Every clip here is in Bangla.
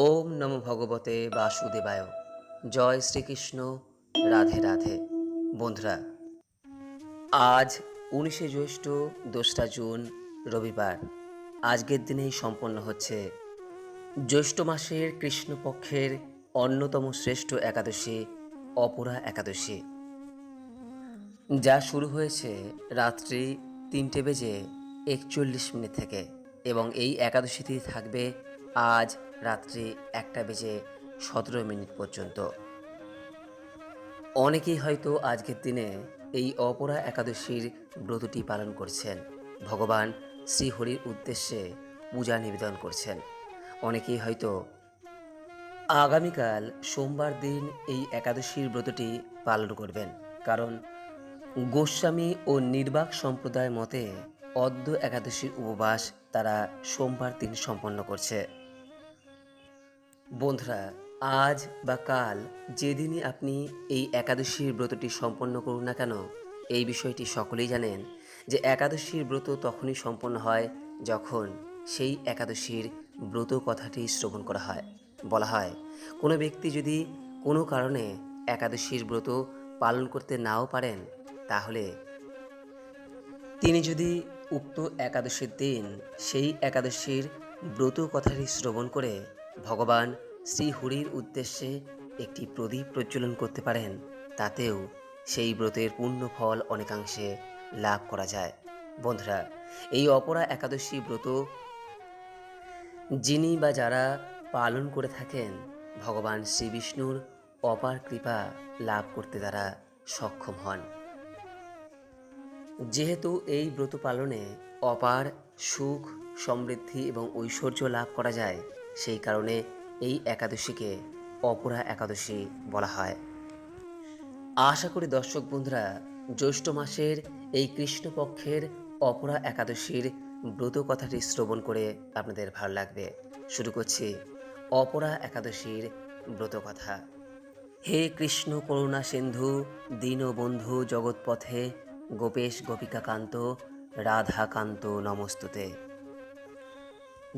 ওম নমো ভগবতে বাসুদেবায়। জয় শ্রীকৃষ্ণ। রাধে রাধে। বন্ধুরা, আজ 19শে জ্যৈষ্ঠ, 2রা জুন, রবিবার। আজকের দিনেই সম্পন্ন হচ্ছে জ্যৈষ্ঠ মাসের কৃষ্ণপক্ষের অন্যতম শ্রেষ্ঠ একাদশী, অপরা একাদশী, যা শুরু হয়েছে রাত্রি 3:41 থেকে এবং এই একাদশীটি থাকবে আজ রাত্রি 1:17 পর্যন্ত। অনেকেই হয়তো আজকের দিনে এই অপরা একাদশীর ব্রতটি পালন করছেন, ভগবান শ্রীহরির উদ্দেশ্যে পূজা নিবেদন করছেন। অনেকেই হয়তো আগামীকাল সোমবার দিন এই একাদশীর ব্রতটি পালন করবেন, কারণ গোস্বামী ও নির্বাক সম্প্রদায় মতে অদ্য একাদশীর উপবাস তারা সোমবার দিন সম্পন্ন করছে। বন্ধুরা, আজ বা কাল যেদিনই আপনি এই একাদশীর ব্রতটি সম্পন্ন করুন না কেন, এই বিষয়টি সকলেই জানেন যে একাদশীর ব্রত তখনই সম্পন্ন হয় যখন সেই একাদশীর ব্রত কথাটি শ্রবণ করা হয়। বলা হয়, কোনো ব্যক্তি যদি কোনো কারণে একাদশীর ব্রত পালন করতে নাও পারেন, তাহলে তিনি যদি উক্ত একাদশীর দিন সেই একাদশীর ব্রত কথাটি শ্রবণ করে ভগবান শ্রীহরির উদ্দেশ্যে একটি প্রদীপ প্রজ্বলন করতে পারেন, তাতেও সেই ব্রতের পূর্ণ ফল অনেকাংশে লাভ করা যায়। বন্ধুরা, এই অপরা একাদশী ব্রত যিনি বা যারা পালন করে থাকেন, ভগবান শ্রী বিষ্ণুর অপার কৃপা লাভ করতে তারা সক্ষম হন। যেহেতু এই ব্রত পালনে অপার সুখ, সমৃদ্ধি এবং ঐশ্বর্য লাভ করা যায়, সেই কারণে এই একাদশীকে অপরা একাদশী বলা হয়। আশা করি দর্শক বন্ধুরা, জ্যৈষ্ঠ মাসের এই কৃষ্ণপক্ষের অপরা একাদশীর ব্রত কথাটি শ্রবণ করে আপনাদের ভালো লাগবে। শুরু করছি অপরা একাদশীর ব্রত কথা। হে কৃষ্ণ করুণা সিন্ধু, দীনবন্ধু জগৎপথে, গোপেশ গোপিকাকান্ত, রাধাকান্ত নমস্তুতে।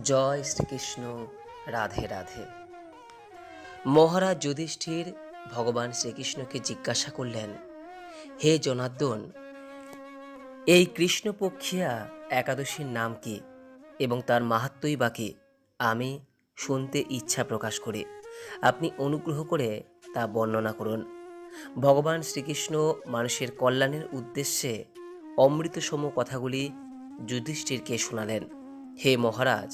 জয় শ্রীকৃষ্ণ। রাধে রাধে। মহারাজ যুধিষ্ঠির ভগবান শ্রীকৃষ্ণকে জিজ্ঞাসা করলেন, হে জনার্দন, এই কৃষ্ণপক্ষিয়া একাদশীর নাম কি এবং তার মাহাত্ম্যই বা কি? আমি শুনতে ইচ্ছা প্রকাশ করি, আপনি অনুগ্রহ করে তা বর্ণনা করুন। ভগবান শ্রীকৃষ্ণ মানুষের কল্যাণের উদ্দেশ্যে অমৃতসম কথাগুলি যুধিষ্ঠিরকে শোনালেন। হে মহারাজ,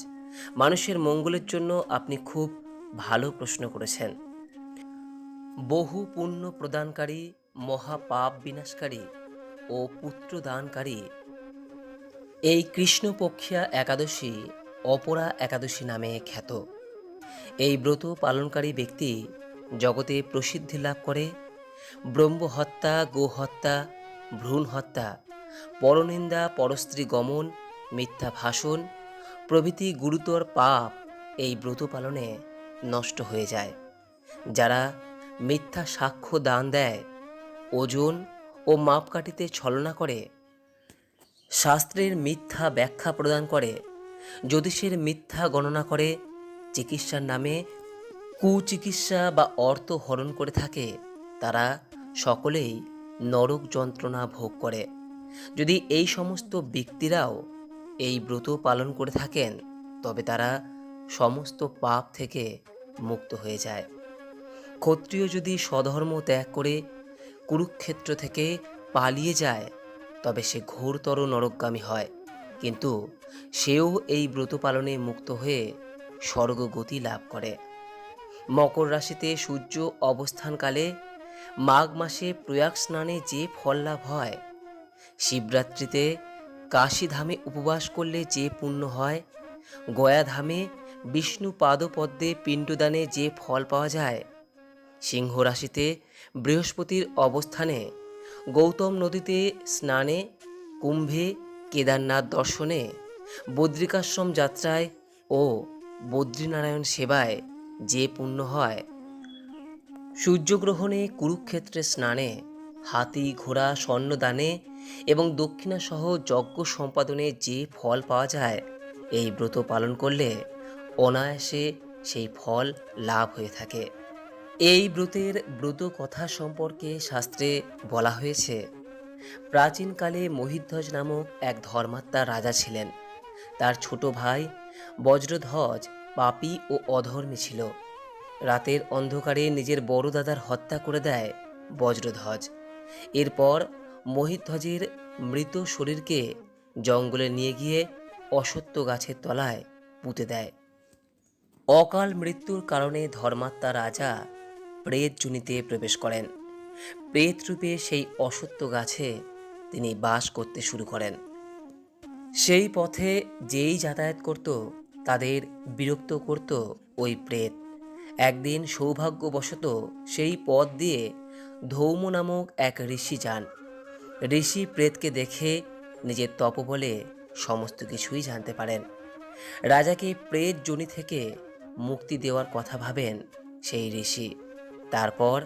মানুষের মঙ্গলের জন্য আপনি খুব ভালো প্রশ্ন করেছেন। বহু পুণ্য প্রদানকারী, মহাপাপ বিনাশকারী ও পুত্রদানকারী এই কৃষ্ণপক্ষিয়া একাদশী অপরা একাদশী নামে খ্যাত। এই ব্রত পালনকারী ব্যক্তি জগতে প্রসিদ্ধি লাভ করে। ব্রহ্মহত্যা, গোহত্যা, ভ্রূণ হত্যা, পরনিন্দা, পরস্ত্রী গমন, মিথ্যা ভাষণ প্রভৃতি গুরুতর পাপ এই ব্রত পালনে নষ্ট হয়ে যায়। যারা মিথ্যা সাক্ষ্য দান দেয়, ওজন ও মাপকাঠিতে ছলনা করে, শাস্ত্রের মিথ্যা ব্যাখ্যা প্রদান করে, জ্যোতিষের মিথ্যা গণনা করে, চিকিৎসার নামে কুচিকিৎসা বা অর্থ হরণ করে থাকে, তারা সকলেই নরক যন্ত্রণা ভোগ করে। যদি এই সমস্ত ব্যক্তিরাও এই ব্রত পালন করে থাকেন, তবে তারা সমস্ত পাপ থেকে মুক্ত হয়ে যায়। ক্ষত্রিয় যদি স্বধর্ম ত্যাগ করে কুরুক্ষেত্র থেকে পালিয়ে যায়, তবে সে ঘোরতর নরকগামী হয়, কিন্তু সেও এই ব্রত পালনে মুক্ত হয়ে স্বর্গগতি লাভ করে। মকর রাশিতে সূর্য অবস্থানকালে মাঘ মাসে প্রয়াগ স্নানে যে ফল লাভ হয়, শিবরাত্রিতে কাশীধামে উপবাস করলে যে পুণ্য হয়, গয়াধামে বিষ্ণু পাদপদ্মে পিণ্ডদানে যে ফল পাওয়া যায়, সিংহ রাশিতে বৃহস্পতির অবস্থানে গৌতম নদীতে স্নানে, কুম্ভে কেদারনাথ দর্শনে, বদ্রিকাশ্রম যাত্রায় ও বদ্রীনারায়ণ সেবায় যে পুণ্য হয়, সূর্যগ্রহণে, কুরুক্ষেত্রে স্নানে, হাতি ঘোড়া স্বর্ণদানে এবং দক্ষিণাসহ যজ্ঞ সম্পাদনে যে ফল পাওয়া যায়, এই ব্রত পালন করলে অনায়াসে সেই ফল লাভ হয়ে থাকে। এই ব্রতের ব্রত কথা সম্পর্কে শাস্ত্রে বলা হয়েছে, প্রাচীনকালে মহিধ্বজ নামক এক ধর্মাত্মা রাজা ছিলেন। তার ছোট ভাই বজ্রধ্বজ পাপী ও অধর্মী ছিল। রাতের অন্ধকারে নিজের বড় দাদার হত্যা করে দেয় বজ্রধ্বজ। এরপর মহিধ্বজের মৃত শরীরকে জঙ্গলে নিয়ে গিয়ে অশ্বত্থ গাছের তলায় পুঁতে দেয়। অকাল মৃত্যুর কারণে ধর্মাত্মা রাজা প্রেত যোনিতে প্রবেশ করেন। প্রেত রূপে সেই অশ্বত্থ গাছে তিনি বাস করতে শুরু করেন। সেই পথে যেই যাতায়াত করত তাদের বিরক্ত করত ওই প্রেত। একদিন সৌভাগ্যবশত সেই পথ দিয়ে ধৌম নামক এক ঋষি যান। ঋষি প্রেতকে দেখে নিজের তপবলে সমস্ত কিছুই জানতে পারেন। রাজাকে প্রেত যোনি থেকে মুক্তি দেওয়ার কথা ভাবেন সেই ঋষি। তারপর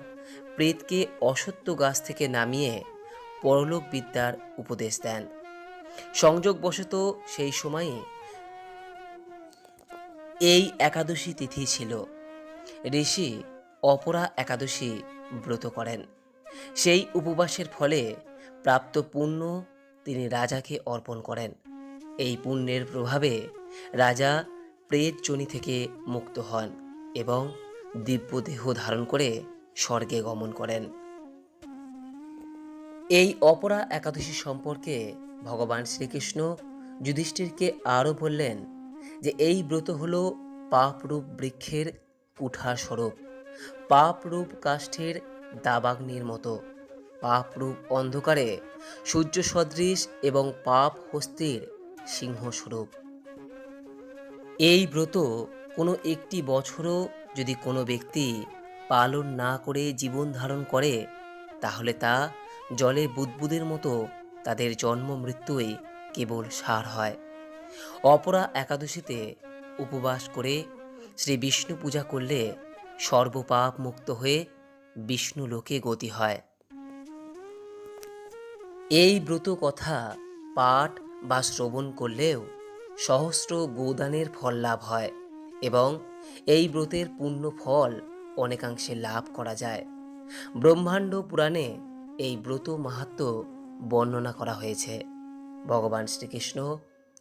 প্রেতকে অশ্বত্থ গাছ থেকে নামিয়ে পরলোক বিদ্যার উপদেশ দেন। সংযোগবশত সেই সময়ই এই একাদশী তিথি ছিল। ঋষি অপরা একাদশী ব্রত করেন। সেই উপবাসের ফলে প্রাপ্ত পুণ্য তিনি রাজাকে অর্পণ করেন। এই পুণ্যের প্রভাবে রাজা প্রেত যোনি থেকে মুক্ত হন এবং দিব্য দেহ ধারণ করে স্বর্গে গমন করেন। এই অপরা একাদশী সম্পর্কে ভগবান শ্রীকৃষ্ণ যুধিষ্ঠিরকে আরও বললেন যে এই ব্রত হল পাপরূপ বৃক্ষের কুঠার স্বরূপ, পাপরূপ কাষ্ঠের দাবাগ্নির মতো, পাপরূপ অন্ধকারে সূর্য সদৃশ এবং পাপ হস্তির সিংহস্বরূপ। এই ব্রত কোনো একটি বছরও যদি কোনো ব্যক্তি পালন না করে জীবন ধারণ করে, তাহলে তা জলে বুদবুদের মতো তাদের জন্ম মৃত্যুই কেবল সার হয়। অপরা একাদশীতে উপবাস করে শ্রী বিষ্ণু পূজা করলে সর্বপাপ মুক্ত হয়ে বিষ্ণু লোকে গতি হয়। এই ব্রত কথা পাঠ বা শ্রবণ করলেও সহস্র গোদানের ফল লাভ হয় এবং এই ব্রতের পূর্ণ ফল অনেকাংশে লাভ করা যায়। ব্রহ্মাণ্ড পুরাণে এই ব্রত মাহাত্ম্য বর্ণনা করা হয়েছে। ভগবান শ্রীকৃষ্ণ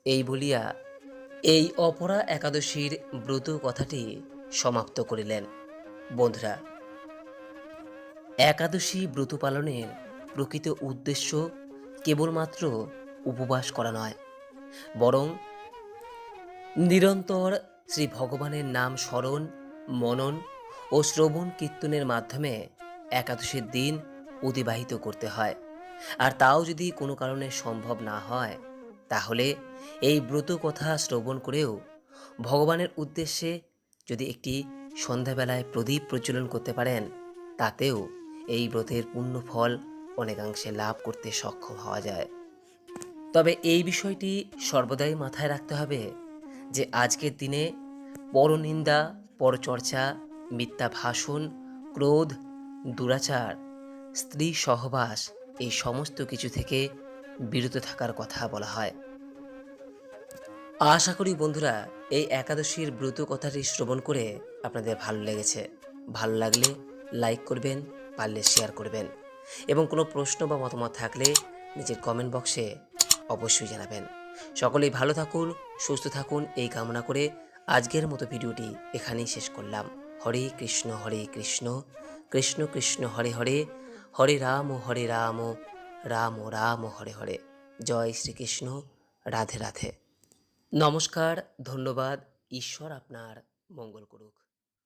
এই বলিয়া এই অপরা একাদশীর ব্রত কথাটি সমাপ্ত করিলেন। বন্ধুরা, একাদশী ব্রত পালনের প্রকৃত উদ্দেশ্য কেবলমাত্র উপবাস করা নয়, বরং নিরন্তর শ্রী ভগবানের নাম স্মরণ, মনন ও শ্রবণ কীর্তনের মাধ্যমে একাদশীর দিন অতিবাহিত করতে হয়। আর তাও যদি কোনো কারণে সম্ভব না হয়, তাহলে এই ব্রত কথা শ্রবণ করেও ভগবানের উদ্দেশ্যে যদি একটি সন্ধ্যাবেলায় প্রদীপ প্রজ্বলন করতে পারেন, তাতেও এই ব্রতের পূর্ণ ফল অনেকাংশে লাভ করতে সক্ষম হওয়া যায়। তবে এই বিষয়টি সর্বদাই মাথায় রাখতে হবে যে আজকের দিনে পরনিন্দা, পরচর্চা, মিথ্যা ভাষণ, ক্রোধ, দুরাচার, স্ত্রী সহবাস এই সমস্ত কিছু থেকে বিরত থাকার কথা বলা হয়। আশা করি বন্ধুরা এই একাদশীর ব্রত কথাটি শ্রবণ করে আপনাদের ভালো লেগেছে। ভালো লাগলে লাইক করবেন, পারলে শেয়ার করবেন এবং কোনো প্রশ্ন বা মতামত থাকলে নিজের কমেন্ট বক্সে অবশ্যই জানাবেন। সকলেই ভালো থাকুন, সুস্থ থাকুন এই কামনা করে আজকের মতো ভিডিওটি এখানেই শেষ করলাম। হরে কৃষ্ণ কৃষ্ণ কৃষ্ণ হরে হরে, হরে রাম রাম রাম হরে হরে। জয় শ্রীকৃষ্ণ। রাধে রাধে। নমস্কার, ধন্যবাদ। ঈশ্বর আপনার মঙ্গল করুক।